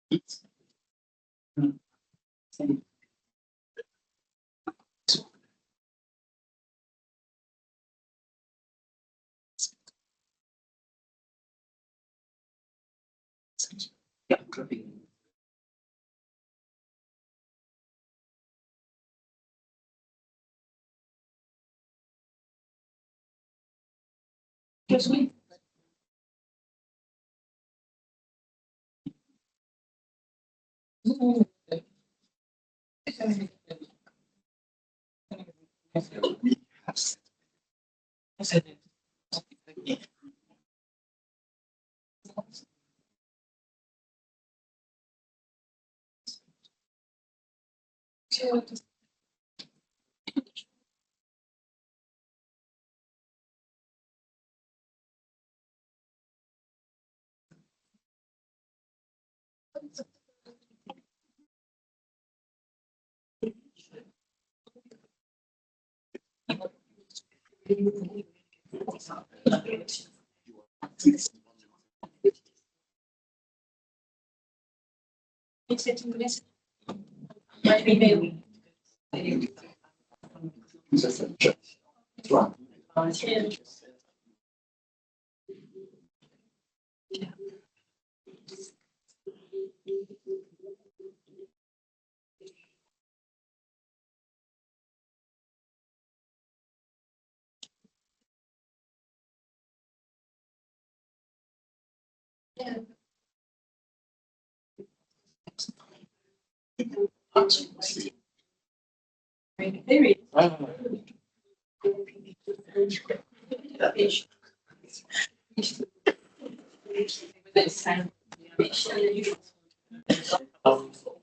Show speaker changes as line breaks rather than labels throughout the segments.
Yeah, dropping. Yes, we.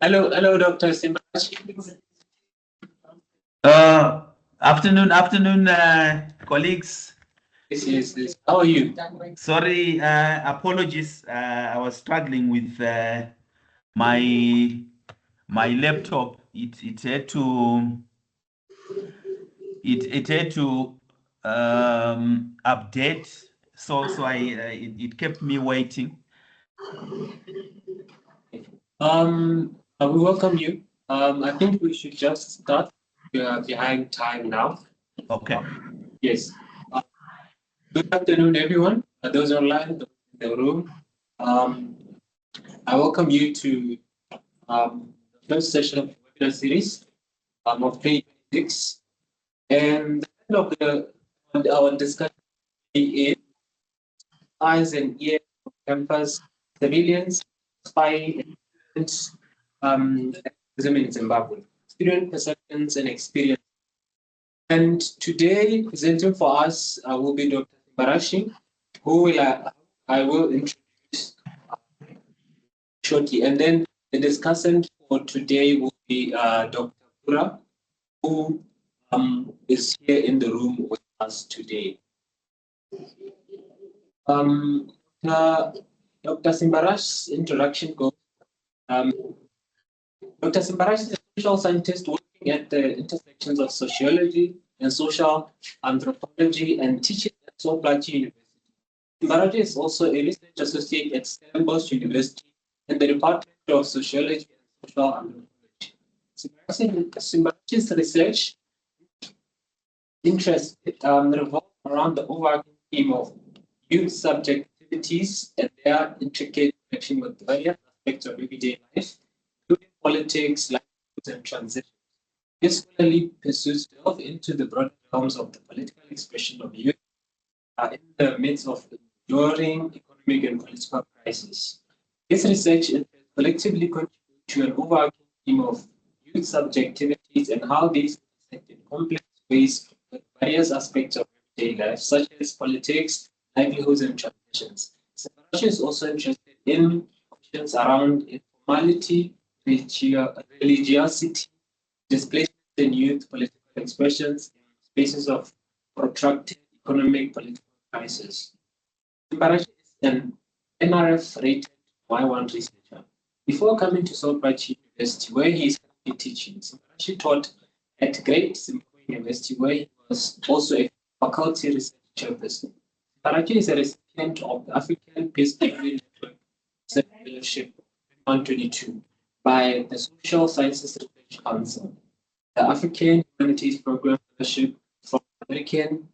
Hello, Dr. Simbarashe.
Afternoon, colleagues.
Yes. How are you?
Sorry, apologies. I was struggling with my laptop. It had to update. So it kept me waiting.
We welcome you. I think we should just start. We are behind time now.
Okay.
Yes. Good afternoon, everyone. Those online, those in the room. I welcome you to the first session of the webinar series of 2026. And the title of our discussion is Eyes and Ears of Campus Civilians, Spy and Activism in Zimbabwe, Student Perceptions and Experience. And today, presenting for us will be Dr. Simbarashe, who I will introduce shortly. And then the discussant for today will be Dr. Pura, who is here in the room with us today. Dr. Simbarashe's introduction goes. Dr. Simbarashe is a social scientist working at the intersections of sociology and social anthropology and teaches at Plaatje University. Simbarashe is also a research associate at Stellenbosch University in the Department of Sociology and Social Anthropology. Simbarashe's research interest revolves around the overarching theme of youth subjectivities and their intricate connection with various aspects of everyday life, including politics, livelihoods, and transitions. This scholarly pursuits delve into the broader realms of the political expression of youth in the midst of enduring economic and political crisis. This research interests collectively contribute to an overarching theme of youth subjectivities and how these intersect in complex ways with various aspects of everyday life, such as politics, livelihoods, and transitions. Simbarashe is also interested in questions around informality, religiosity, displacement in youth, political expressions, in spaces of protracted economic political crisis. Simbarashe is an NRF-rated Y1 researcher. Before coming to SARChI-HEHD University, where he is currently teaching, Simbarashe taught at Great Zimbabwe University, where he was also a faculty research chairperson. Simbarashe is a recipient of the African Peace Building Network Fellowship 2021-22 by the Social Sciences Research Council, the African Humanities Program Fellowship from American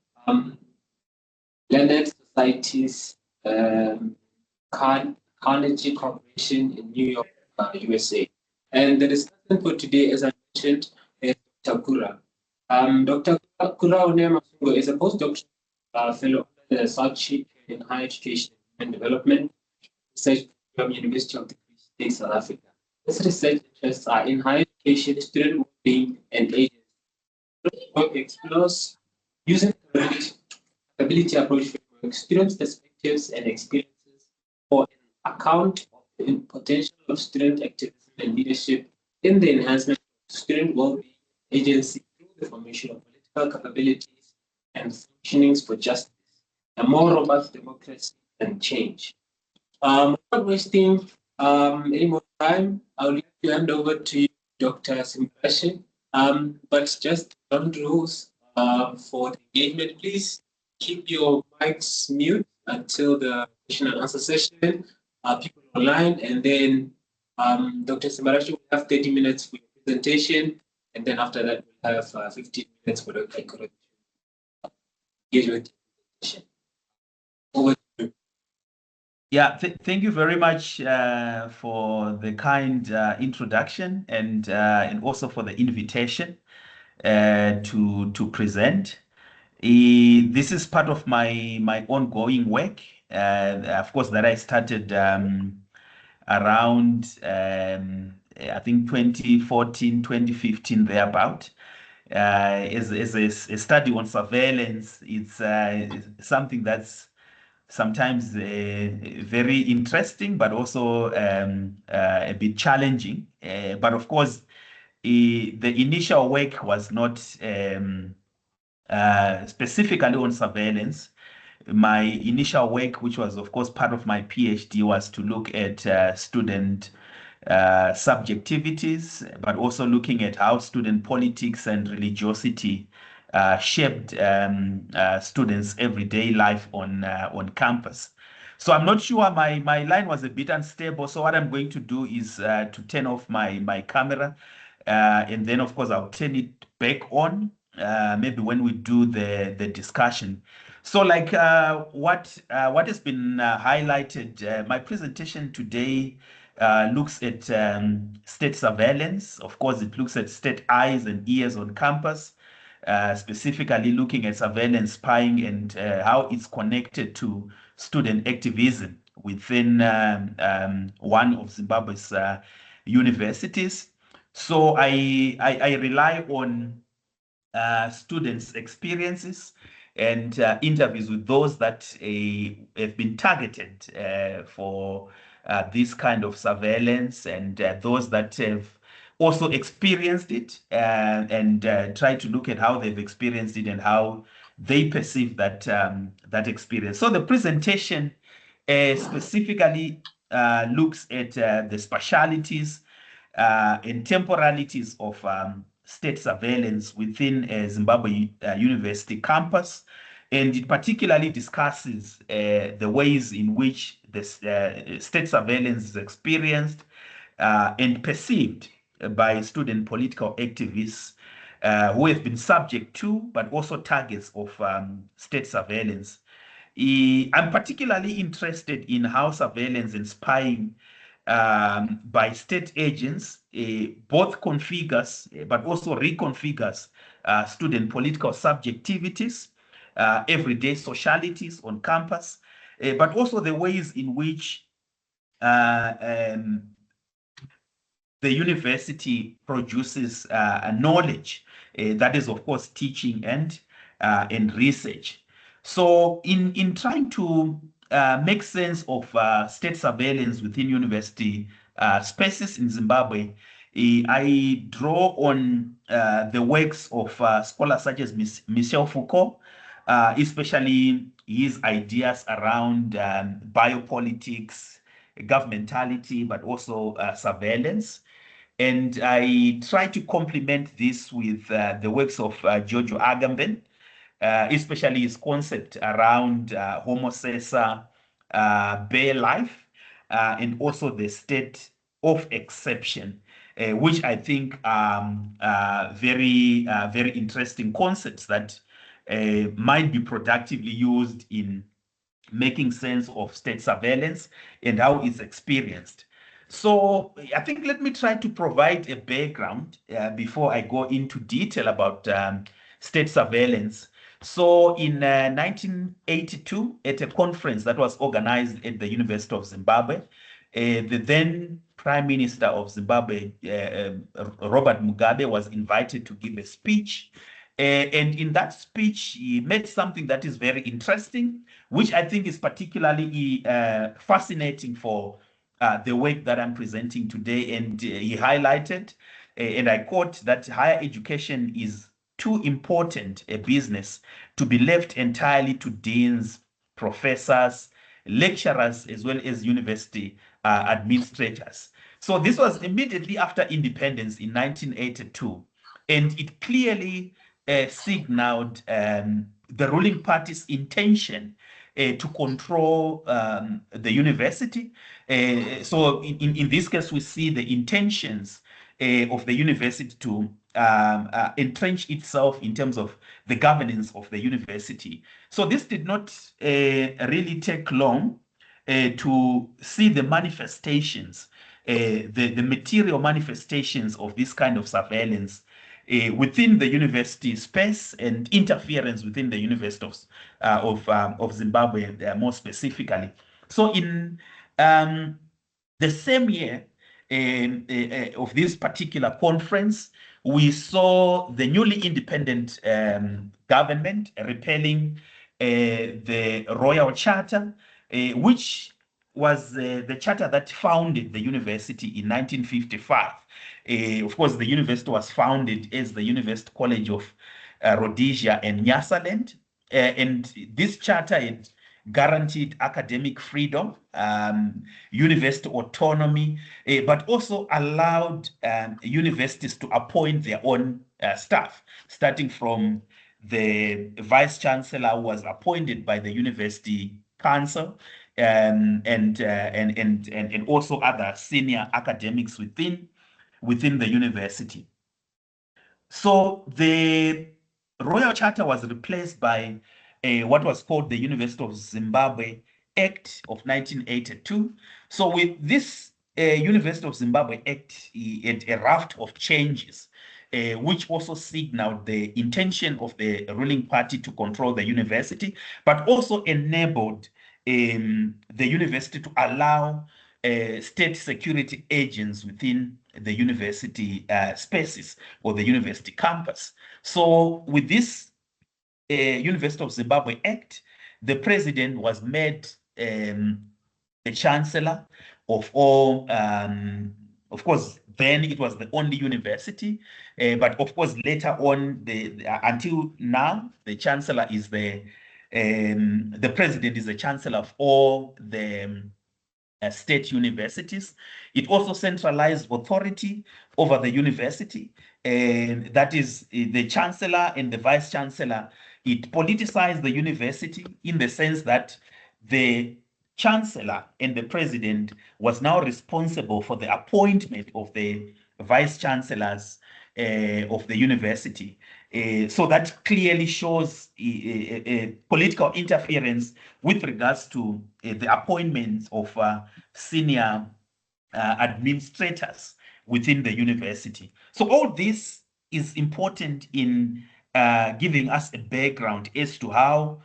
Learned Societies, Carnegie Corporation in New York, USA. And the discussion for today, as I mentioned, is Dr. Kura. Dr. Kura Onemasungo is a postdoctoral fellow under the SARChI in Higher Education and Development Research Program, University of the Free State, South Africa. His research interests are in higher education, student well-being, and agency. Work explores using capability approach framework, students' perspectives and experiences for an account of the potential of student activism and leadership in the enhancement of student well-being agency through the formation of political capabilities and functionings for justice, a more robust democracy and change. Without wasting any more time, I would like to hand over to you, Dr. Simbarashe. But just ground rules for the engagement, please keep your mics mute until the question and answer session. People online, and then Dr. Simbarashe will have 30 minutes for your presentation, and then after that we'll have 15 minutes for the engagement presentation. Over to you.
Yeah, thank you very much for the kind introduction and also for the invitation to present. This is part of my ongoing work, of course, that I started around I think 2014, 2015 thereabout. As a study on surveillance, it's something that's sometimes very interesting, but also a bit challenging. But of course, the initial work was not specifically on surveillance. My initial work, which was of course part of my PhD, was to look at student subjectivities, but also looking at how student politics and religiosity shaped students' everyday life on campus. So I'm not sure, my line was a bit unstable. So what I'm going to do is to turn off my camera, and then of course I'll turn it back on maybe when we do the discussion. So like what has been highlighted, my presentation today looks at state surveillance. Of course, it looks at state eyes and ears on campus, specifically looking at surveillance spying and how it's connected to student activism within one of Zimbabwe's universities. So I rely on students' experiences and interviews with those that have been targeted for this kind of surveillance, and those that have also experienced it, and try to look at how they've experienced it and how they perceive that that experience. So the presentation specifically looks at the spatialities and temporalities of state surveillance within Zimbabwe University campus, and it particularly discusses the ways in which the state surveillance is experienced and perceived by student political activists who have been subject to, but also targets of state surveillance. I'm particularly interested in how surveillance and spying by state agents both configures but also reconfigures student political subjectivities, everyday socialities on campus, but also the ways in which the university produces knowledge, that is, of course, teaching and research. So in trying to make sense of state surveillance within university spaces in Zimbabwe, I draw on the works of scholars such as Michel Foucault, especially his ideas around biopolitics, governmentality, but also surveillance. And I try to complement this with the works of Giorgio Agamben, especially his concept around homosesa, bare life, and also the state of exception, which I think are very interesting concepts that might be productively used in making sense of state surveillance and how it's experienced. So I think let me try to provide a background before I go into detail about state surveillance. So in 1982, at a conference that was organized at the University of Zimbabwe, the then Prime Minister of Zimbabwe, Robert Mugabe, was invited to give a speech. And in that speech, he made something that is very interesting, which I think is particularly fascinating for the work that I'm presenting today. And he highlighted, and I quote, that higher education is too important a business to be left entirely to deans, professors, lecturers, as well as university administrators. So this was immediately after independence in 1982, and it clearly signaled the ruling party's intention to control the university. So in this case, we see the intentions of the university to entrench itself in terms of the governance of the university. So this did not really take long to see the manifestations, the material manifestations of this kind of surveillance within the university space and interference within the University of Zimbabwe, more specifically. So in the same year of this particular conference, we saw the newly independent government repealing the Royal Charter, which was the charter that founded the university in 1955. Of course, the university was founded as the University College of Rhodesia and Nyasaland. And this charter had guaranteed academic freedom, university autonomy, but also allowed universities to appoint their own staff, starting from the vice chancellor, who was appointed by the university council, and also other senior academics within the university. So the Royal Charter was replaced by what was called the University of Zimbabwe Act of 1982. So with this University of Zimbabwe Act, it a raft of changes, which also signaled the intention of the ruling party to control the university, but also enabled the university to allow state security agents within the university spaces or the university campus. So with this University of Zimbabwe Act, the president was made the chancellor of all, of course, then it was the only university, but of course later on, until now, the chancellor is the president is the chancellor of all the state universities. It also centralized authority over the university, and that is the chancellor and the vice chancellor. It politicized the university in the sense that the chancellor and the president was now responsible for the appointment of the vice chancellors of the university. So that clearly shows political interference with regards to the appointments of senior administrators within the university. So all this is important in giving us a background as to how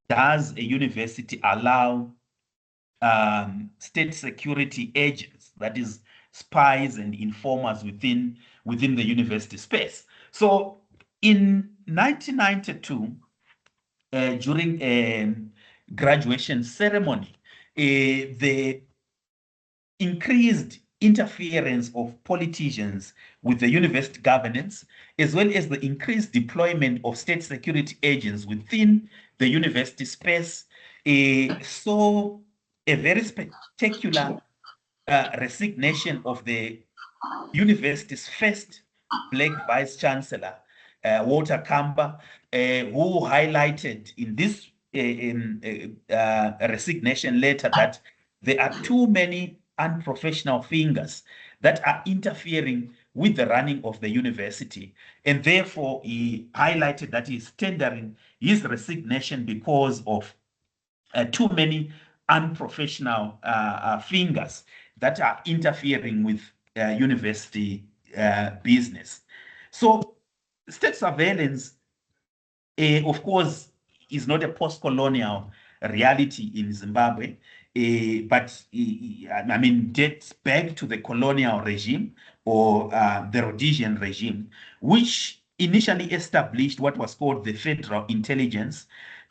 does a university allow state security agents, that is spies and informers within the university space. So in 1992, during a graduation ceremony, the increased interference of politicians with the university governance, as well as the increased deployment of state security agents within the university space, saw a very spectacular resignation of the university's first Black vice chancellor, Walter Kamba, who highlighted in this resignation letter that there are too many unprofessional fingers that are interfering with the running of the university. And therefore, he highlighted that he's tendering his resignation because of too many unprofessional fingers that are interfering with university business. So state surveillance, of course, is not a post-colonial reality in Zimbabwe, but I mean, dates back to the colonial regime or the Rhodesian regime, which initially established what was called the Federal Intelligence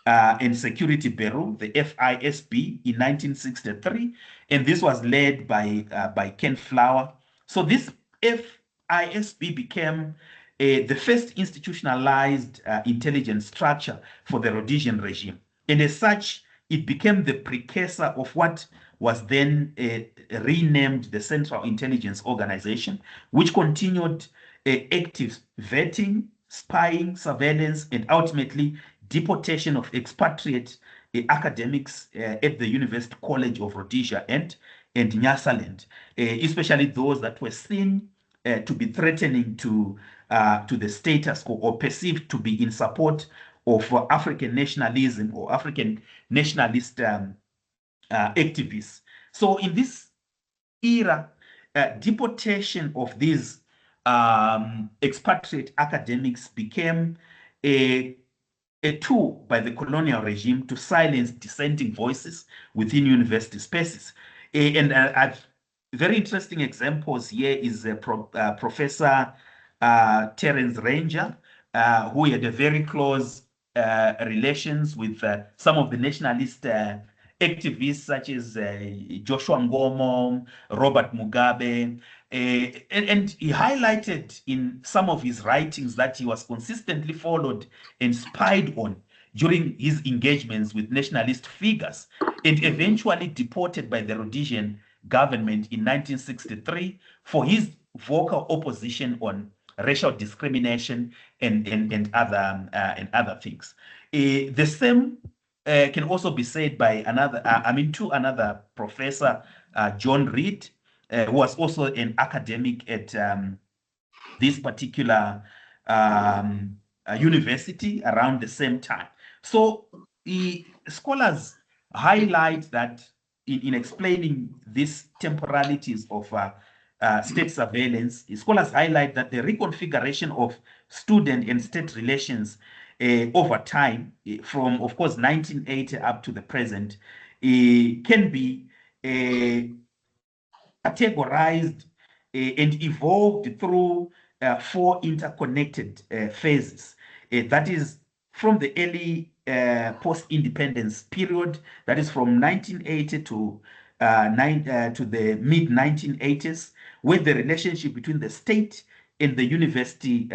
and Security Bureau, the FISB, in 1963, and this was led by Ken Flower. So this FISB became the first institutionalized intelligence structure for the Rhodesian regime. And as such, it became the precursor of what was then renamed the Central Intelligence Organization, which continued active vetting, spying, surveillance, and ultimately deportation of expatriate academics at the University College of Rhodesia and Nyasaland, especially those that were seen to be threatening to the status quo or perceived to be in support of African nationalism or African nationalist activists. So in this era, deportation of these expatriate academics became a tool by the colonial regime to silence dissenting voices within university spaces. And I've very interesting examples here is Professor Terence Ranger, who had a very close relations with some of the nationalist activists such as Joshua Ngomo, Robert Mugabe, and he highlighted in some of his writings that he was consistently followed and spied on during his engagements with nationalist figures and eventually deported by the Rhodesian government in 1963 for his vocal opposition on racial discrimination and other things. The same can also be said by another professor, John Reed, who was also an academic at this particular university around the same time. So scholars highlight that in explaining these temporalities of state surveillance, scholars highlight that the reconfiguration of student and state relations over time, from, of course, 1980 up to the present, can be categorized and evolved through four interconnected phases. That is from the early post-independence period, that is from 1980 to the mid-1980s, where the relationship between the state and the university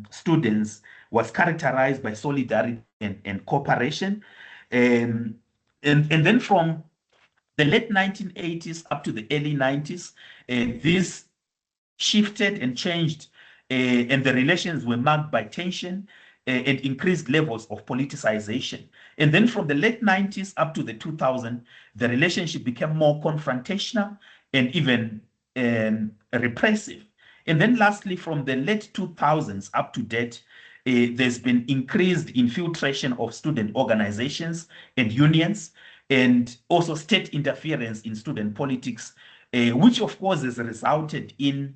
students was characterized by solidarity and cooperation. And then from the late 1980s up to the early 90s, this shifted and changed, and the relations were marked by tension and increased levels of politicization. And then from the late 90s up to the 2000s, the relationship became more confrontational and even repressive. And then lastly, from the late 2000s up to date, there's been increased infiltration of student organizations and unions, and also state interference in student politics, which of course has resulted in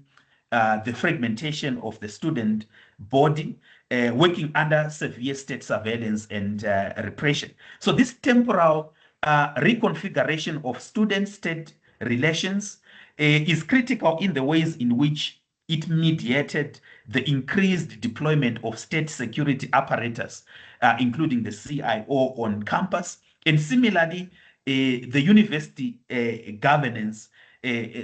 the fragmentation of the student body, working under severe state surveillance and repression. So this temporal reconfiguration of student-state relations is critical in the ways in which it mediated the increased deployment of state security apparatus, including the CIO on campus, and similarly, the university governance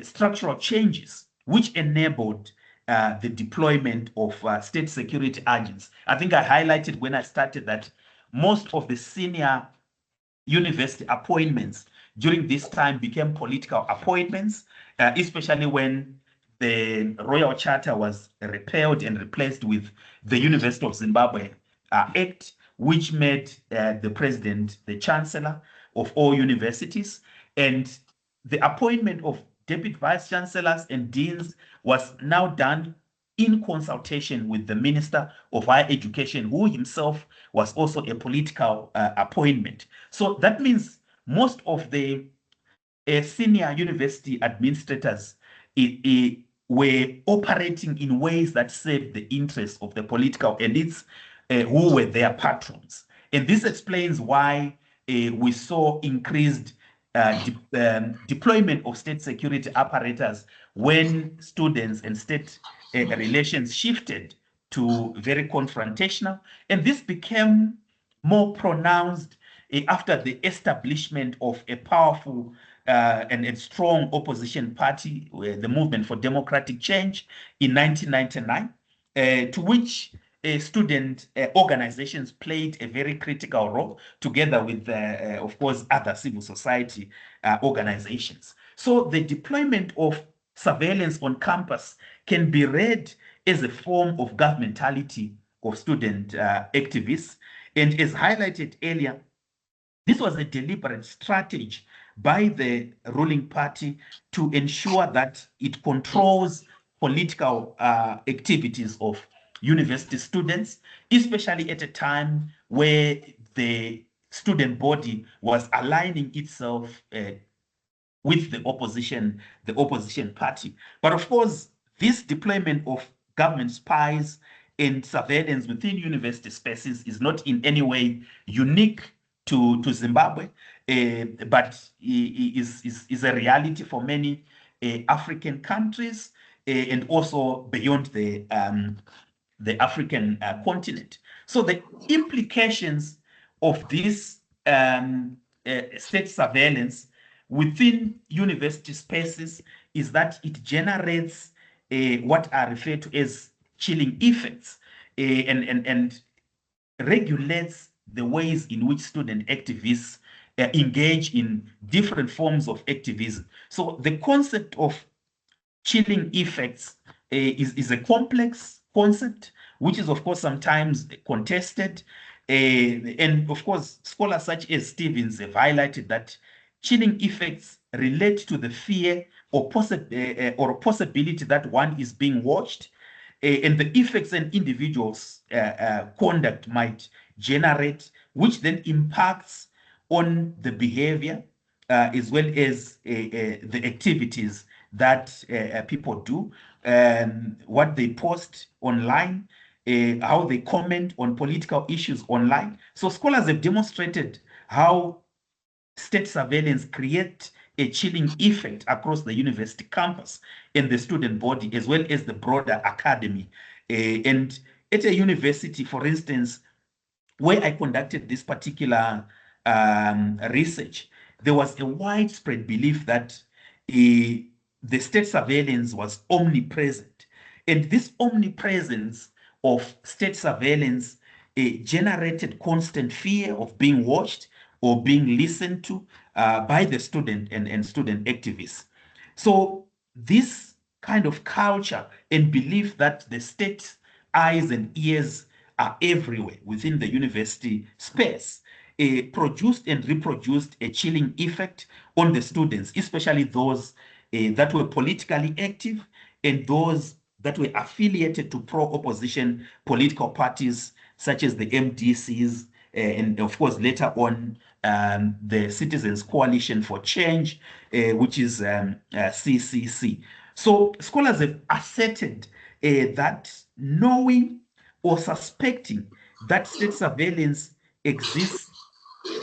structural changes, which enabled the deployment of state security agents. I think I highlighted when I started that most of the senior university appointments during this time became political appointments, especially when the Royal Charter was repealed and replaced with the University of Zimbabwe Act, which made the president the chancellor of all universities. And the appointment of deputy vice chancellors and deans was now done in consultation with the Minister of Higher Education, who himself was also a political appointment. So that means most of the senior university administrators were operating in ways that served the interests of the political elites who were their patrons. And this explains why we saw increased deployment of state security apparatus when students and state relations shifted to very confrontational. And this became more pronounced after the establishment of a powerful and strong opposition party, the Movement for Democratic Change, in 1999, to which student organizations played a very critical role, together with, of course, other civil society organizations. So the deployment of surveillance on campus can be read as a form of governmentality of student activists. And as highlighted earlier, this was a deliberate strategy by the ruling party to ensure that it controls political activities of university students, especially at a time where the student body was aligning itself with the opposition party. But of course, this deployment of government spies and surveillance within university spaces is not in any way unique to Zimbabwe, but is a reality for many African countries and also beyond the African continent. So the implications of this state surveillance within university spaces is that it generates what are referred to as chilling effects and regulates the ways in which student activists engage in different forms of activism. So the concept of chilling effects is a complex concept, which is, of course, sometimes contested. And of course, scholars such as Stevens have highlighted that chilling effects relate to the fear or possibility that one is being watched, and the effects an individual's conduct might generate, which then impacts on the behavior as well as the activities that people do, what they post online, how they comment on political issues online. So scholars have demonstrated how state surveillance creates a chilling effect across the university campus and the student body, as well as the broader academy. And at a university, for instance, where I conducted this particular research, there was a widespread belief that the state surveillance was omnipresent. And this omnipresence of state surveillance generated constant fear of being watched or being listened to by the student and student activists. So this kind of culture and belief that the state's eyes and ears are everywhere within the university space produced and reproduced a chilling effect on the students, especially those that were politically active and those that were affiliated to pro-opposition political parties such as the MDCs, and of course later on the Citizens Coalition for Change, which is CCC. So scholars have asserted that knowing or suspecting that state surveillance exists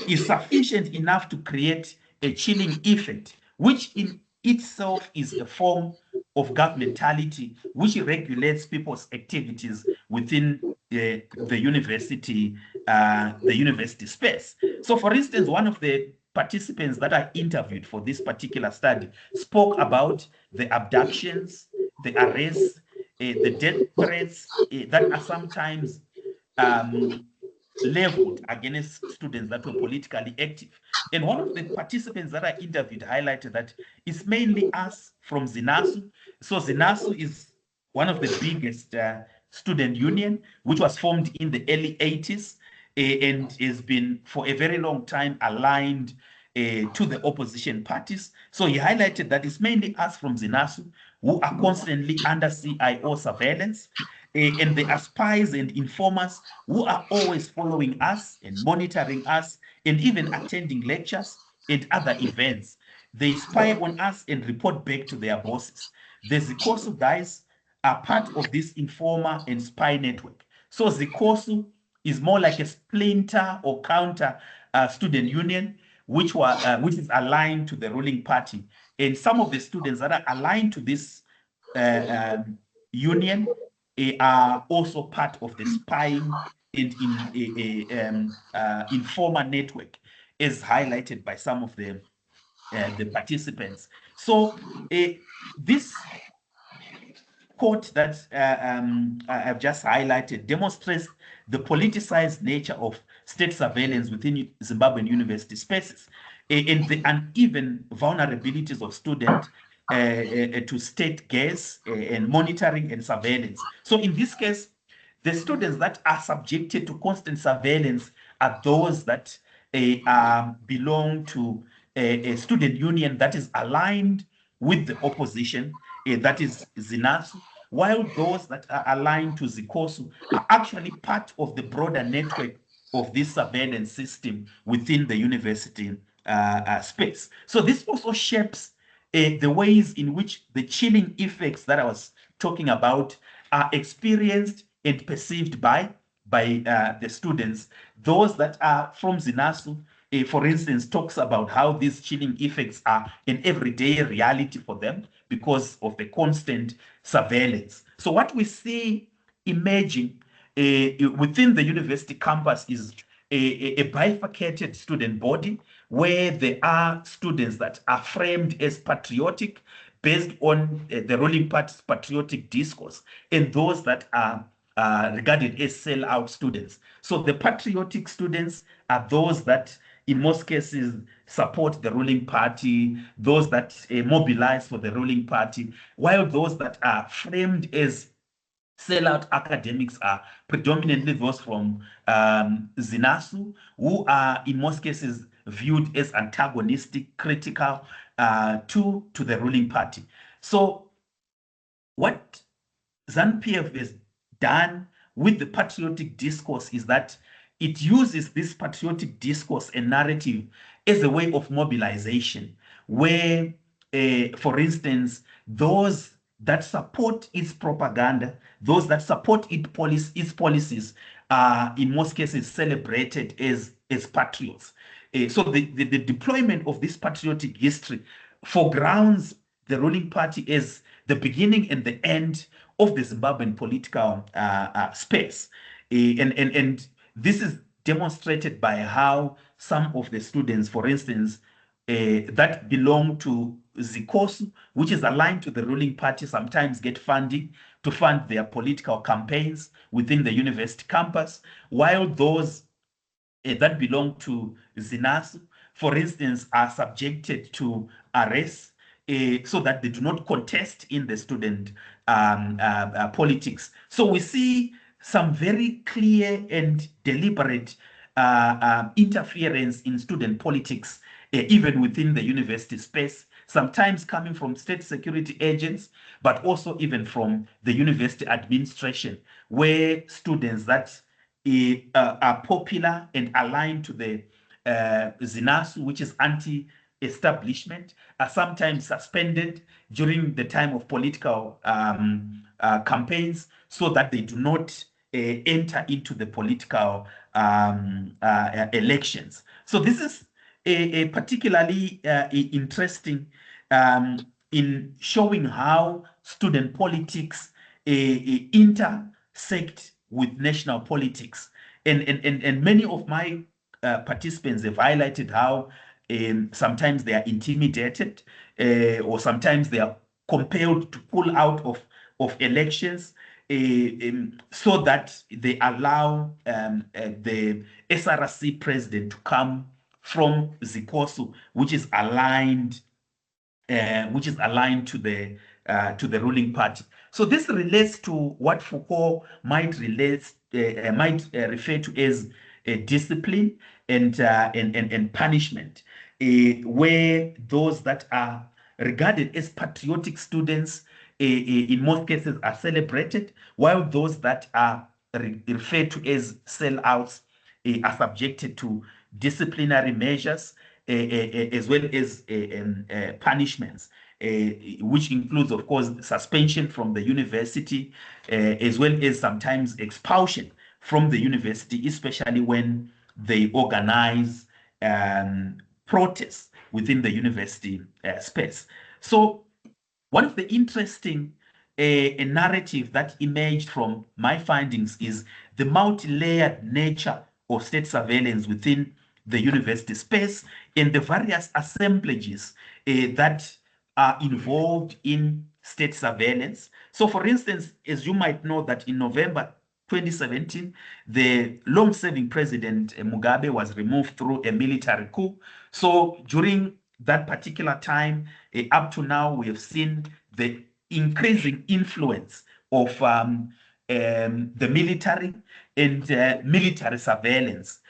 is sufficient enough to create a chilling effect, which in itself is a form of governmentality which regulates people's activities within the university space. So, for instance, one of the participants that I interviewed for this particular study spoke about the abductions, the arrests, the death threats that are sometimes leveled against students that were politically active. And one of the participants that I interviewed highlighted that it's mainly us from ZINASU. So ZINASU is one of the biggest student union, which was formed in the early 80s and has been for a very long time aligned to the opposition parties. So he highlighted that it's mainly us from ZINASU who are constantly under CIO surveillance, and there are spies and informers who are always following us and monitoring us and even attending lectures and other events. They spy on us and report back to their bosses. The ZIKOSU guys are part of this informer and spy network. So ZIKOSU is more like a splinter or counter student union, which is aligned to the ruling party. And some of the students that are aligned to this union are also part of the spying and informer network, as highlighted by some of the participants. So this quote that I've just highlighted demonstrates the politicized nature of state surveillance within Zimbabwean university spaces and the uneven vulnerabilities of students to state gaze and monitoring and surveillance. So in this case, the students that are subjected to constant surveillance are those that belong to a student union that is aligned with the opposition, that is ZINASU, while those that are aligned to ZIKOSU are actually part of the broader network of this surveillance system within the university space. So this also shapes the ways in which the chilling effects that I was talking about are experienced and perceived by the students. Those that are from ZINASU, for instance, talks about how these chilling effects are an everyday reality for them because of the constant surveillance. So what we see emerging within the university campus is a bifurcated student body where there are students that are framed as patriotic based on the ruling party's patriotic discourse, and those that are regarded as sellout students. So the patriotic students are those that in most cases support the ruling party, those that mobilize for the ruling party, while those that are framed as sellout academics are predominantly those from ZINASU, who are in most cases viewed as antagonistic, critical to the ruling party. So what ZANU-PF has done with the patriotic discourse is that it uses this patriotic discourse and narrative as a way of mobilization, where, for instance, those that support its propaganda, those that support its policies are in most cases celebrated as patriots. So the deployment of this patriotic history foregrounds the ruling party as the beginning and the end of the Zimbabwean political space. And this is demonstrated by how some of the students, for instance, that belong to ZIKOSU, which is aligned to the ruling party, sometimes get funding to fund their political campaigns within the university campus, while those that belong to ZINASU, for instance, are subjected to arrests so that they do not contest in the student politics. So we see some very clear and deliberate interference in student politics, even within the university space, sometimes coming from state security agents, but also even from the university administration, where students that are popular and aligned to the ZINASU, which is anti-establishment, are sometimes suspended during the time of political campaigns so that they do not enter into the political elections. So this is a particularly interesting in showing how student politics intersect with national politics. And many of my participants have highlighted how sometimes they are intimidated or sometimes they are compelled to pull out of elections so that they allow the SRC president to come from ZIKOSU, which is aligned to the ruling party. So this relates to what Foucault might refer to as discipline and punishment. where those that are regarded as patriotic students in most cases are celebrated, while those that are referred to as sellouts are subjected to disciplinary measures as well as punishments, which includes, of course, suspension from the university, as well as sometimes expulsion from the university, especially when they organize protests within the university space. So one of the interesting narrative that emerged from my findings is the multi-layered nature of state surveillance within the university space and the various assemblages that are involved in state surveillance. So for instance, as you might know that in November 2017, the long-serving president Mugabe was removed through a military coup. So during that particular time, up to now, we have seen the increasing influence of the military and military surveillance.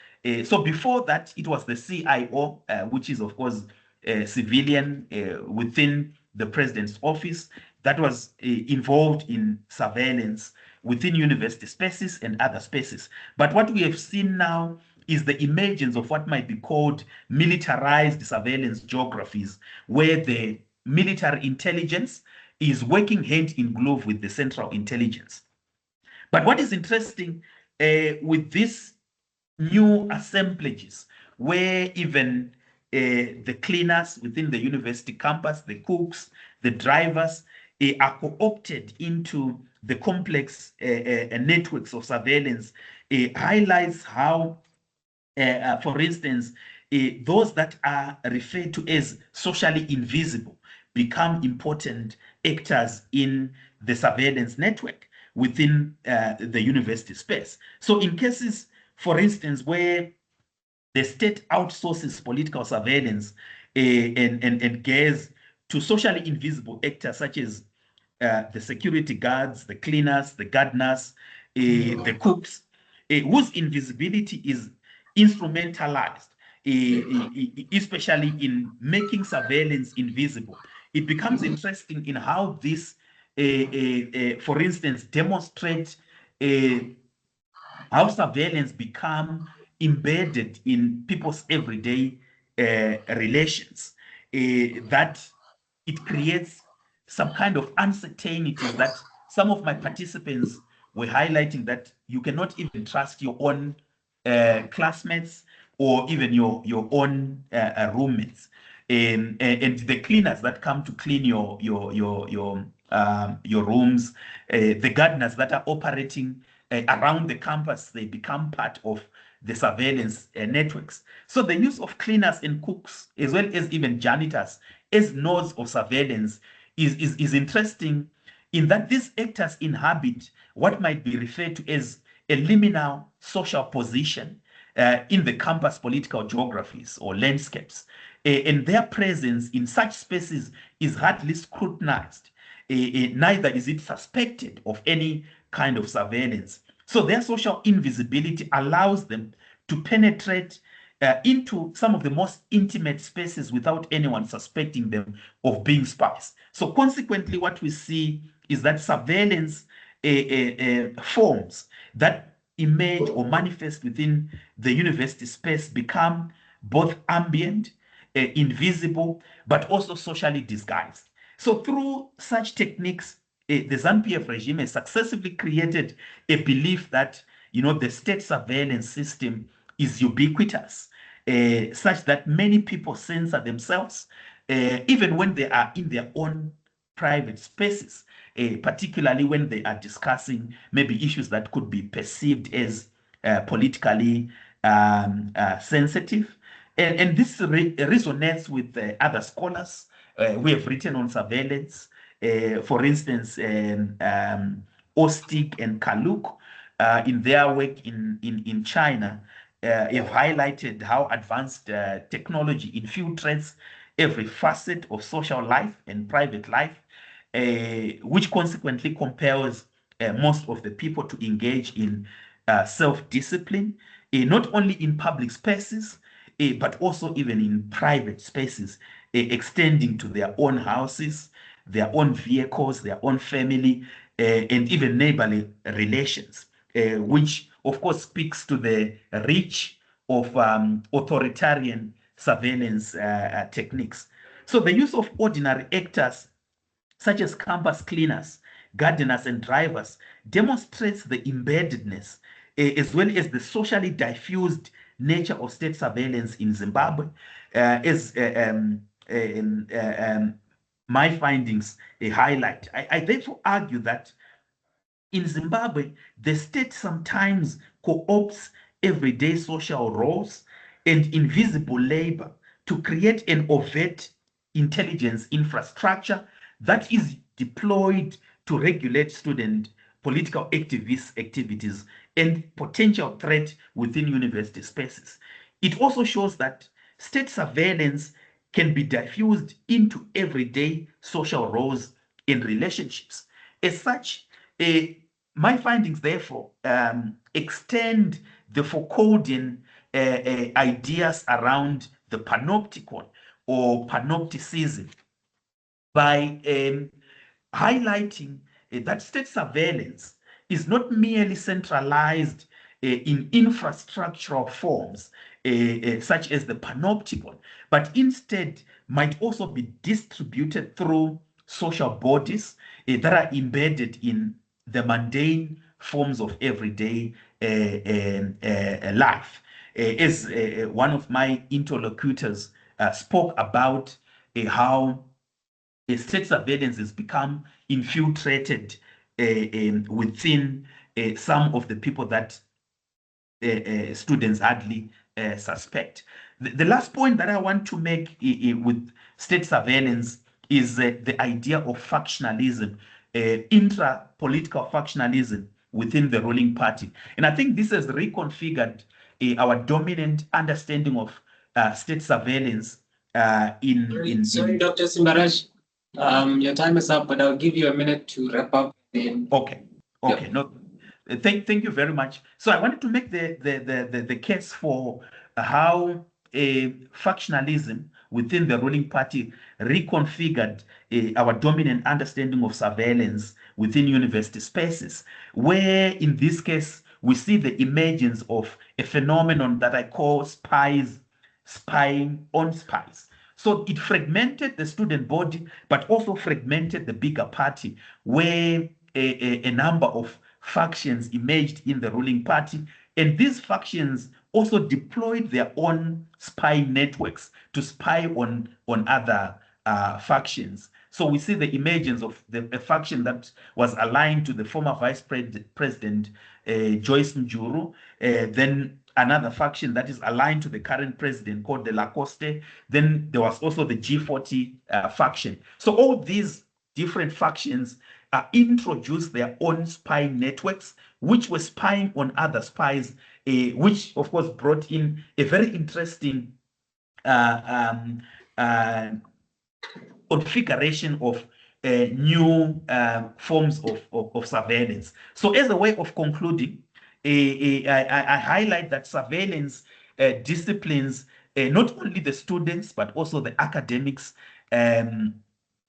So before that, it was the CIO, which is, of course, a civilian within the president's office that was involved in surveillance within university spaces and other spaces. But what we have seen now is the emergence of what might be called militarized surveillance geographies, where the military intelligence is working hand in glove with the central intelligence. But what is interesting with these new assemblages, where even the cleaners within the university campus, the cooks, the drivers, are co-opted into the complex networks of surveillance, highlights how, for instance, those that are referred to as socially invisible become important actors in the surveillance network within the university space. So in cases, for instance, where the state outsources political surveillance and gears to socially invisible actors such as the security guards, the cleaners, the gardeners, the cooks, whose invisibility is instrumentalized, especially in making surveillance invisible. It becomes interesting in how this, for instance, demonstrates how surveillance become embedded in people's everyday relations, that it creates some kind of uncertainties that some of my participants were highlighting, that you cannot even trust your own classmates or even your own roommates, and the cleaners that come to clean your rooms, the gardeners that are operating around the campus, they become part of the surveillance networks. So the use of cleaners and cooks, as well as even janitors, as nodes of surveillance is interesting, in that these actors inhabit what might be referred to as a liminal social position in the campus political geographies or landscapes. And their presence in such spaces is hardly scrutinized. Neither is it suspected of any kind of surveillance. So their social invisibility allows them to penetrate into some of the most intimate spaces without anyone suspecting them of being spies. So consequently, what we see is that surveillance forms that emerge or manifest within the university space become both ambient, invisible, but also socially disguised. So through such techniques, the ZANU-PF regime has successively created a belief that, the state surveillance system is ubiquitous, such that many people censor themselves, even when they are in their own private spaces, particularly when they are discussing maybe issues that could be perceived as politically sensitive. And this resonates with other scholars who have written on surveillance. For instance, Ostig and Kaluk, in their work in China, have highlighted how advanced technology infiltrates every facet of social life and private life, which consequently compels most of the people to engage in self-discipline, not only in public spaces, but also even in private spaces, extending to their own houses, their own vehicles, their own family, and even neighborly relations, which of course speaks to the reach of authoritarian surveillance techniques. So the use of ordinary actors such as campus cleaners, gardeners, and drivers, demonstrates the embeddedness as well as the socially diffused nature of state surveillance in Zimbabwe, as my findings highlight. I therefore argue that in Zimbabwe, the state sometimes co-opts everyday social roles and invisible labor to create an overt intelligence infrastructure that is deployed to regulate student political activist activities and potential threat within university spaces. It also shows that state surveillance can be diffused into everyday social roles and relationships. As such, my findings, therefore, extend the Foucauldian ideas around the panopticon or panopticism by highlighting that state surveillance is not merely centralized in infrastructural forms such as the panopticon, but instead might also be distributed through social bodies that are embedded in the mundane forms of everyday life. As one of my interlocutors spoke about how state surveillance has become infiltrated within some of the people that students hardly suspect. The last point that I want to make with state surveillance is the idea of factionalism, intra-political factionalism within the ruling party. And I think this has reconfigured our dominant understanding of state surveillance
Sorry, Dr. Simbarashe. Your time is up, but I'll give you a minute to wrap up. Then.
Okay.
Yep.
No, thank you very much. So I wanted to make the case for how factionalism within the ruling party reconfigured our dominant understanding of surveillance within university spaces, where in this case we see the emergence of a phenomenon that I call spies spying on spies. So it fragmented the student body, but also fragmented the bigger party, where a number of factions emerged in the ruling party. And these factions also deployed their own spy networks to spy on other factions. So we see the emergence of a faction that was aligned to the former Vice President Joyce Mjuru, then another faction that is aligned to the current president called the Lacoste. Then there was also the G40 faction. So all these different factions introduced their own spy networks, which were spying on other spies, which of course brought in a very interesting configuration of new forms of surveillance. So as a way of concluding, I highlight that surveillance disciplines not only the students, but also the academics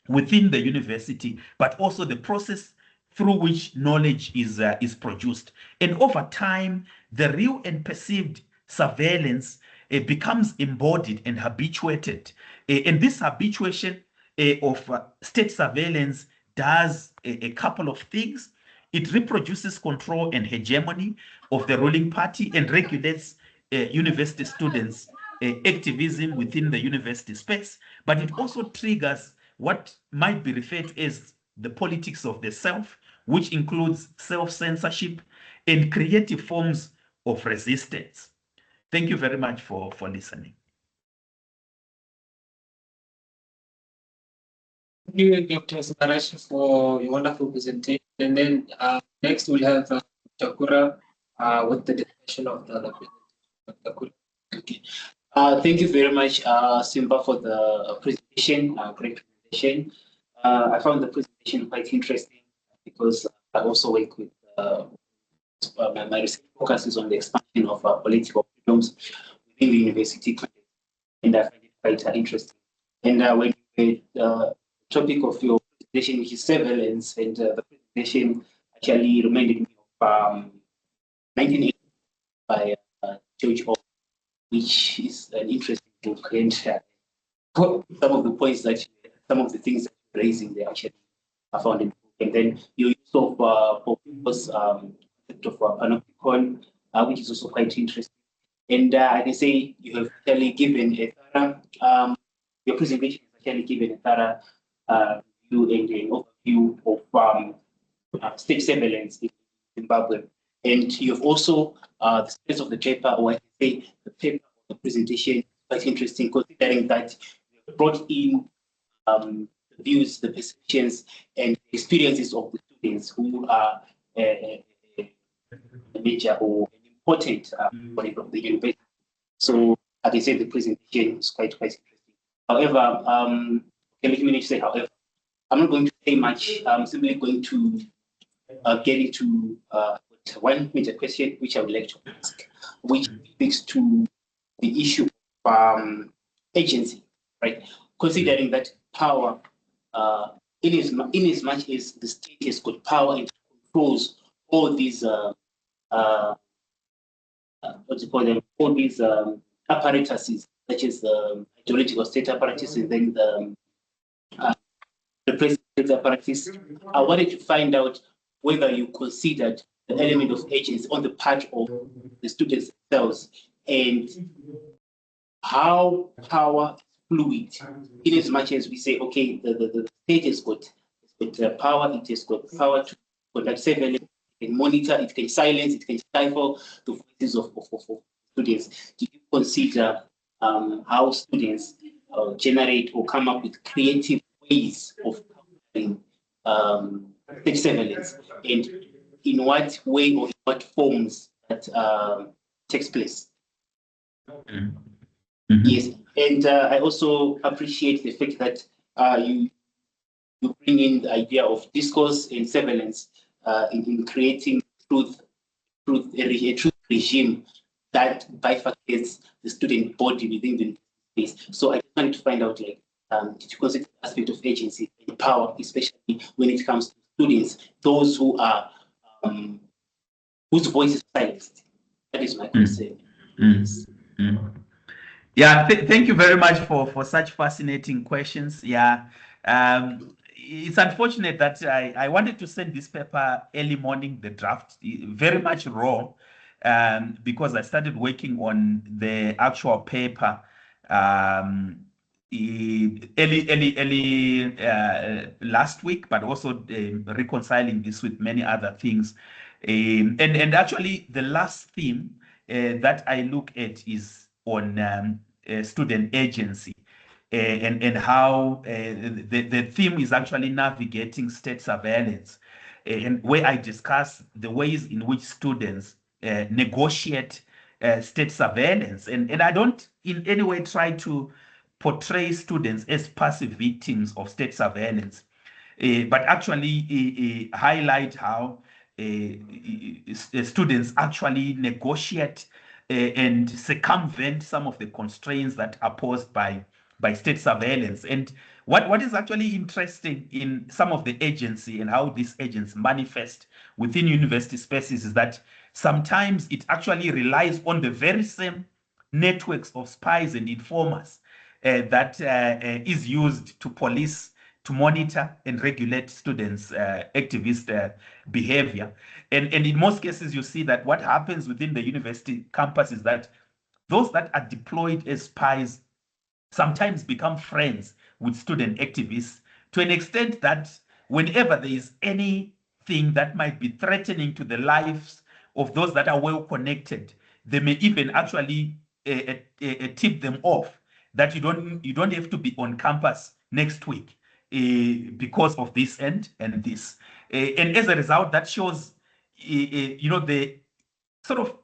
within the university, but also the process through which knowledge is produced. And over time, the real and perceived surveillance becomes embodied and habituated. And this habituation of state surveillance does a couple of things. It reproduces control and hegemony of the ruling party and regulates university students' activism within the university space, but it also triggers what might be referred to as the politics of the self, which includes self-censorship and creative forms of resistance. Thank you very much for listening.
Thank you, Dr. Simbarashe, for your wonderful presentation. And then next we'll have Dr. Kura with the discussion of the presentation. Okay. Thank you very much, Simba, for the presentation, great presentation. I found the presentation quite interesting because I also work with my research focus is on the expansion of political freedoms within the university context.
and I find it quite interesting. And when the topic of your presentation, which is surveillance, and the presentation actually reminded me of 1980 by George Orwell, which is an interesting book. And some of the points that some of the things that you're raising, they actually are found in the book. And then your use of concept of panopticon, which is also quite interesting. And I can say you have actually given a thorough, your presentation has actually given a thorough view and an overview of state surveillance in Zimbabwe. And you've also, the space of the paper, or I can say the paper of the presentation, is quite interesting, considering that you brought in the views, the perceptions, and experiences of the students who are a major or an important component of the university. So, as I said, the presentation is quite interesting. However, let me say, however, I'm not going to say much. I'm simply going to get into one major question which I would like to ask, which speaks to the issue of agency, right? Considering that power, in as much as the state has got power and controls all these, what do you call them, all these apparatuses, such as the ideological state apparatus and then the president's apparatus. I wanted to find out whether you considered the element of agency on the part of the students themselves and how power is fluid, in as much as we say, okay, the state has got power, it has got power to conduct surveillance, it can monitor, it can silence, it can stifle the voices of students. Do you consider how students generate or come up with creative ways of countering state surveillance, and in what way or in what forms that takes place? Yes, and I also appreciate the fact that you bring in the idea of discourse and surveillance in creating a truth regime that bifurcates the student body within the space. So I just wanted to find out, like, did you consider the aspect of agency and power, especially when it comes to students, those who are whose voice is silenced? That is my concern. Yes.
Yeah, thank you very much for such fascinating questions. Yeah, it's unfortunate that I wanted to send this paper early morning, the draft, very much raw, because I started working on the actual paper early last week, but also reconciling this with many other things. And actually, the last theme that I look at is on student agency and how the theme is actually navigating state surveillance, and where I discuss the ways in which students negotiate state surveillance. And I don't in any way try to portray students as passive victims of state surveillance, but actually highlight how students actually negotiate and circumvent some of the constraints that are posed by state surveillance. And what is actually interesting in some of the agency and how these agents manifest within university spaces is that sometimes it actually relies on the very same networks of spies and informers that is used to police, to monitor and regulate students' activist behavior. And in most cases, you see that what happens within the university campus is that those that are deployed as spies sometimes become friends with student activists to an extent that whenever there is anything that might be threatening to the lives of those that are well connected, they may even actually tip them off that you don't have to be on campus next week because of this and this. And as a result, that shows the sort of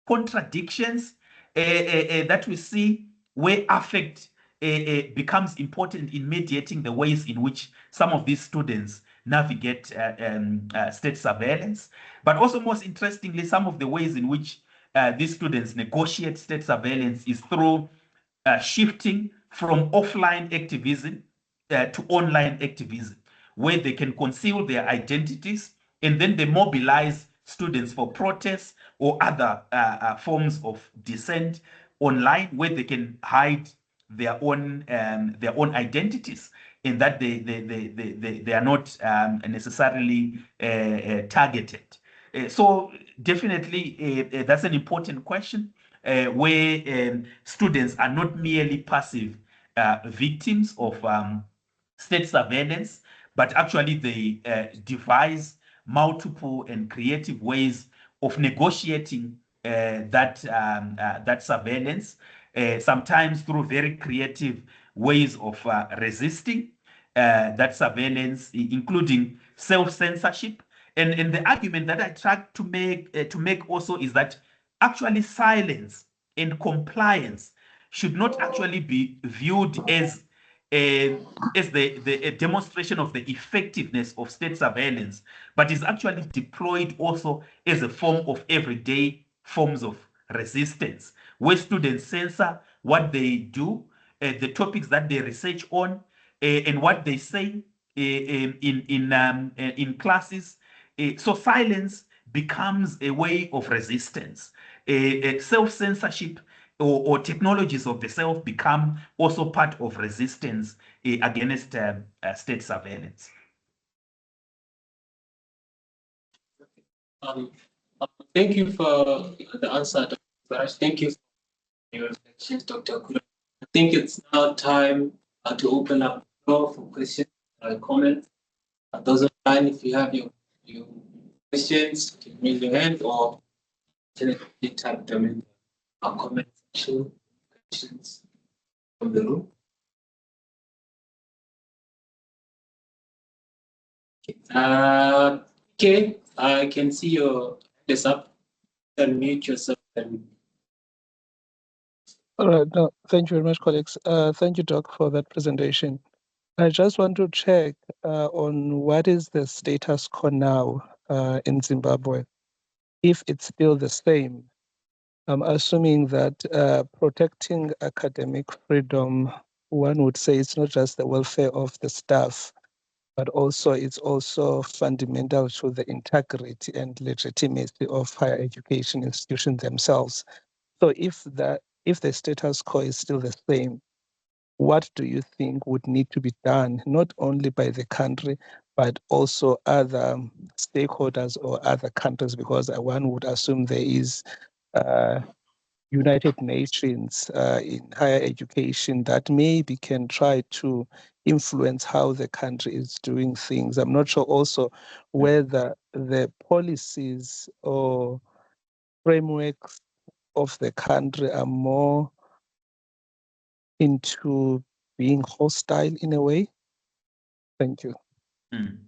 contradictions that we see where affect becomes important in mediating the ways in which some of these students navigate state surveillance, but also most interestingly, some of the ways in which these students negotiate state surveillance is through shifting from offline activism to online activism, where they can conceal their identities and then they mobilize students for protests or other forms of dissent online, where they can hide their own identities, in that they are not necessarily targeted. So definitely that's an important question, where students are not merely passive victims of state surveillance, but actually they devise multiple and creative ways of negotiating that surveillance, sometimes through very creative ways of resisting that surveillance, including self-censorship. And the argument that I try to make also is that actually silence and compliance should not actually be viewed as a demonstration of the effectiveness of state surveillance, but is actually deployed also as a form of everyday forms of resistance, where students censor what they do, the topics that they research on, and what they say in classes. So silence becomes a way of resistance. Self-censorship or technologies of the self become also part of resistance against state surveillance.
Thank you for the answer, Dr. Simbarashe. Thank you for your reflections, Dr. Gukurume. I think it's now time to open up the floor for questions and comments. Those online, if you have your questions, you can raise your hand or type them in our comment section. Questions from the room. Okay, I can see your hand is up. Unmute yourself.
All right. No, thank you very much, colleagues. Thank you, Doc, for that presentation. I just want to check on what is the status quo now in Zimbabwe, if it's still the same. I'm assuming that protecting academic freedom, one would say it's not just the welfare of the staff, but also it's also fundamental to the integrity and legitimacy of higher education institutions themselves. So if the status quo is still the same, what do you think would need to be done, not only by the country, but also other stakeholders or other countries? Because one would assume there is United Nations in higher education that maybe can try to influence how the country is doing things. I'm not sure also whether the policies or frameworks of the country are more into being hostile in a way. Thank you.
Would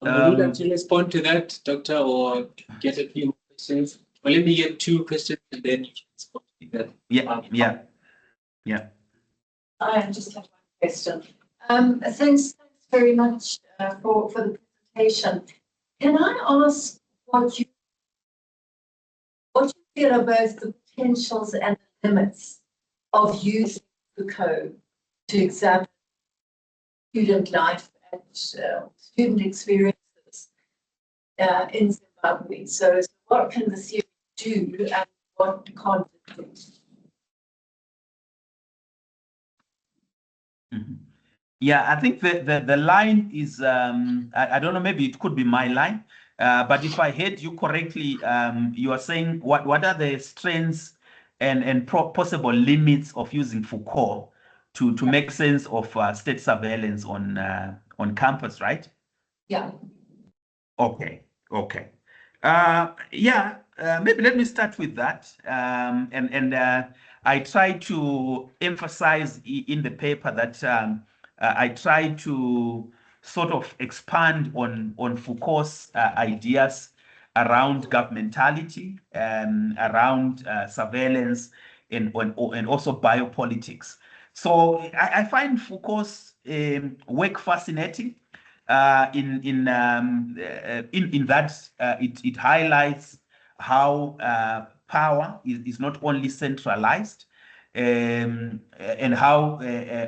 you like to respond to that, Doctor, or get a few questions? Well, let me get two questions and then you can respond to that.
Yeah.
I just have one question. Thanks very much for the presentation. Can I ask what you feel are both the potentials and the limits of using the code to examine student life and student experiences in Zimbabwe? So what can the theory do and what can't it do?
Yeah, I think the line is, I don't know, maybe it could be my line, but if I heard you correctly, you are saying what are the strengths and possible limits of using Foucault to make sense of state surveillance on campus, right?
Yeah.
Okay. Maybe let me start with that. And I try to emphasize in the paper that I try to sort of expand on Foucault's ideas around governmentality, around surveillance, and also biopolitics. So I find Foucault's work fascinating. In that it highlights how power is not only centralized, and how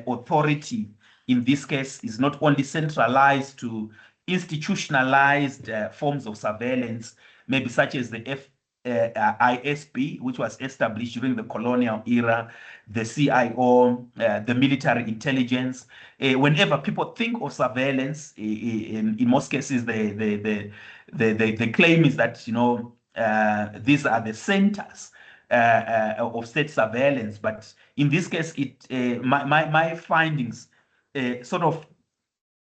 authority in this case is not only centralized to institutionalized forms of surveillance, maybe such as the ISP, which was established during the colonial era, the CIO, the military intelligence. Whenever people think of surveillance, in most cases, the claim is that, you know, these are the centers of state surveillance. But in this case, my findings sort of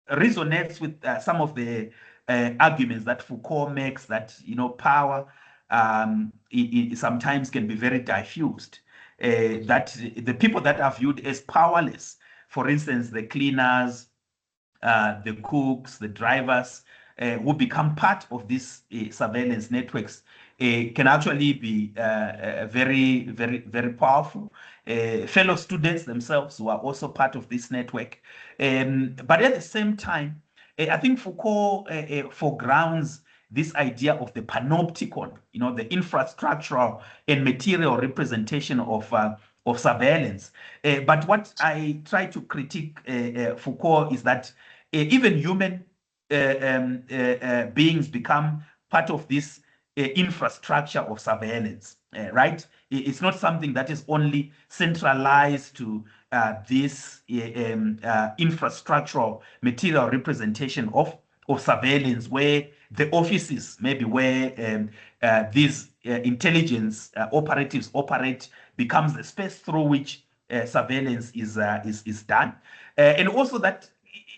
resonates with some of the arguments that Foucault makes, that, you know, power it sometimes can be very diffused. That the people that are viewed as powerless, for instance, the cleaners, the cooks, the drivers, who become part of these surveillance networks, can actually be very, very, very powerful. Fellow students themselves who are also part of this network. But at the same time, I think Foucault foregrounds this idea of the panopticon, you know, the infrastructural and material representation of surveillance. But what I try to critique Foucault is that even human beings become part of this infrastructure of surveillance, right? It's not something that is only centralized to this infrastructural material representation of surveillance, where the offices, maybe where these intelligence operatives operate, becomes the space through which surveillance is done, and also that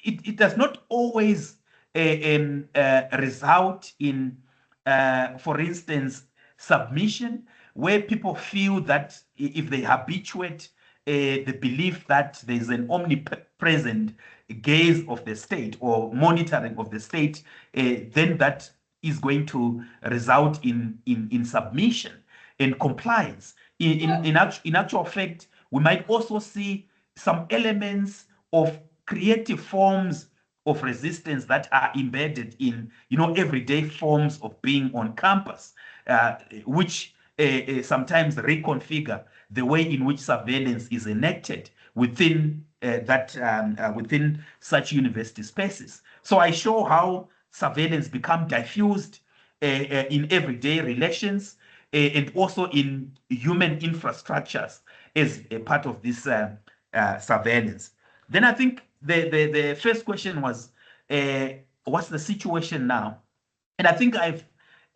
it does not always result in, for instance, submission, where people feel that if they habituate the belief that there is an omnipresent gaze of the state or monitoring of the state, then that is going to result in submission and compliance. In actual fact, we might also see some elements of creative forms of resistance that are embedded in, you know, everyday forms of being on campus, which sometimes reconfigure the way in which surveillance is enacted within within such university spaces. So I show how surveillance become diffused in everyday relations, and also in human infrastructures as a part of this surveillance. Then I think the first question was, what's the situation now? And I think I've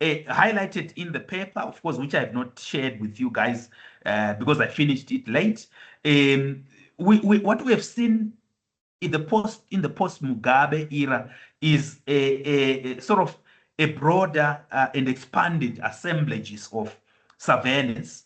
highlighted in the paper, of course, which I have not shared with you guys because I finished it late. What we have seen in the post Mugabe era is a sort of a broader and expanded assemblages of surveillance,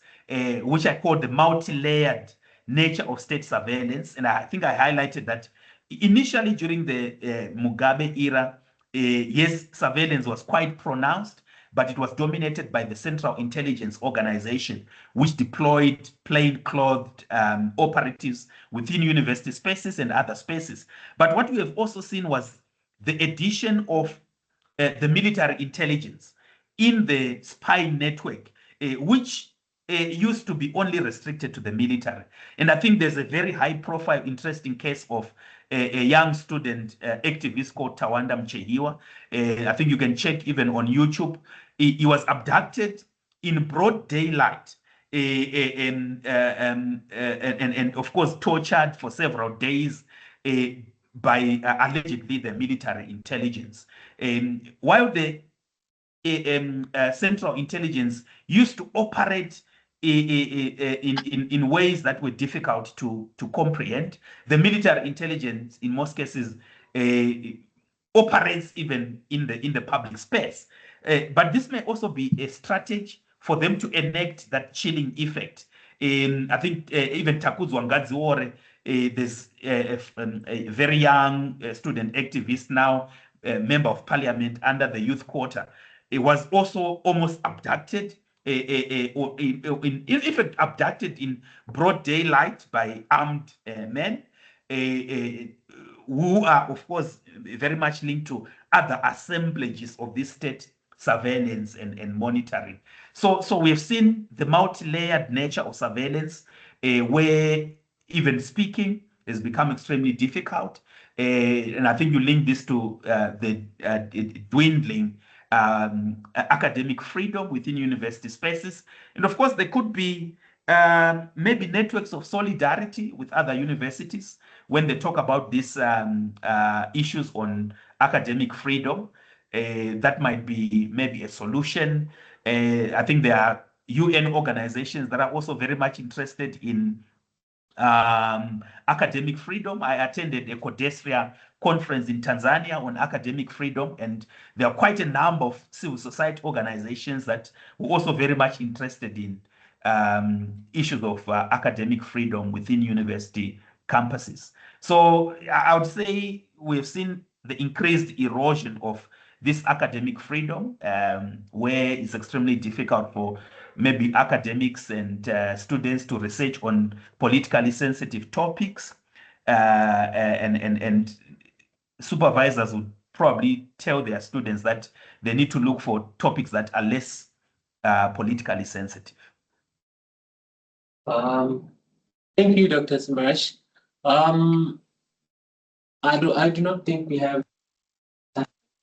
which I call the multi-layered nature of state surveillance. And I think I highlighted that initially during the Mugabe era, yes, surveillance was quite pronounced, but it was dominated by the Central Intelligence Organization, which deployed plain-clothed operatives within university spaces and other spaces. But what we have also seen was the addition of the military intelligence in the spy network, which used to be only restricted to the military. And I think there's a very high-profile, interesting case of a young student activist called Tawanda Mchehiwa. I think you can check even on YouTube. He was abducted in broad daylight, and of course tortured for several days by allegedly the military intelligence. While the Central Intelligence used to operate in ways that were difficult to comprehend, the military intelligence in most cases operates even in the public space. But this may also be a strategy for them to enact that chilling effect. I think even Takuzwa Ngadziore, there's a very young student activist now, member of parliament under the youth quota. It was also almost abducted, in fact, abducted in broad daylight by armed men, who are, of course, very much linked to other assemblages of this state surveillance and monitoring. So we've seen the multi-layered nature of surveillance, where even speaking has become extremely difficult. And I think you link this to the dwindling academic freedom within university spaces. And of course, there could be maybe networks of solidarity with other universities when they talk about these issues on academic freedom. That might be maybe a solution. I think there are UN organizations that are also very much interested in academic freedom. I attended a Codesria conference in Tanzania on academic freedom, and there are quite a number of civil society organizations that were also very much interested in issues of academic freedom within university campuses. So I would say we've seen the increased erosion of this academic freedom, where it's extremely difficult for maybe academics and students to research on politically sensitive topics, and supervisors would probably tell their students that they need to look for topics that are less politically sensitive.
Thank you, Dr. Simbarashe. I do not think we have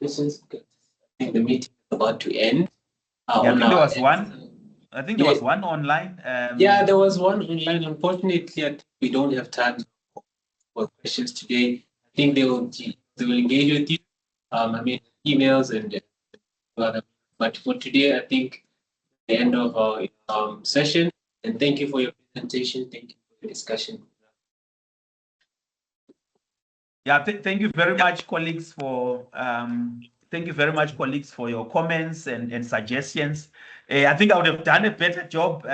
questions because I think the meeting is about to end.
Yeah, I think there was one. I think there was one online.
Yeah, there was one online. Unfortunately, I think we don't have time for questions today. I think they will engage with you. I mean, emails and but for today, I think the end of our session. And thank you for your presentation. Thank you for your discussion.
Yeah, thank you very much, colleagues, for your comments and suggestions. I think I would have done a better job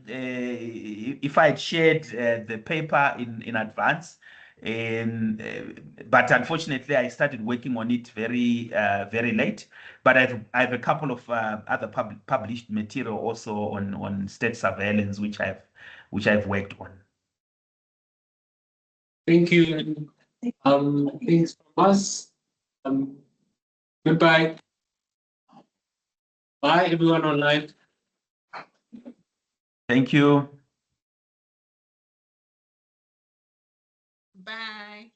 if I had shared the paper in advance. But unfortunately, I started working on it very late. But I have a couple of other published material also on state surveillance, which I've worked on.
Thank you. Thanks from us. Goodbye. Bye, everyone online.
Thank you.
Bye.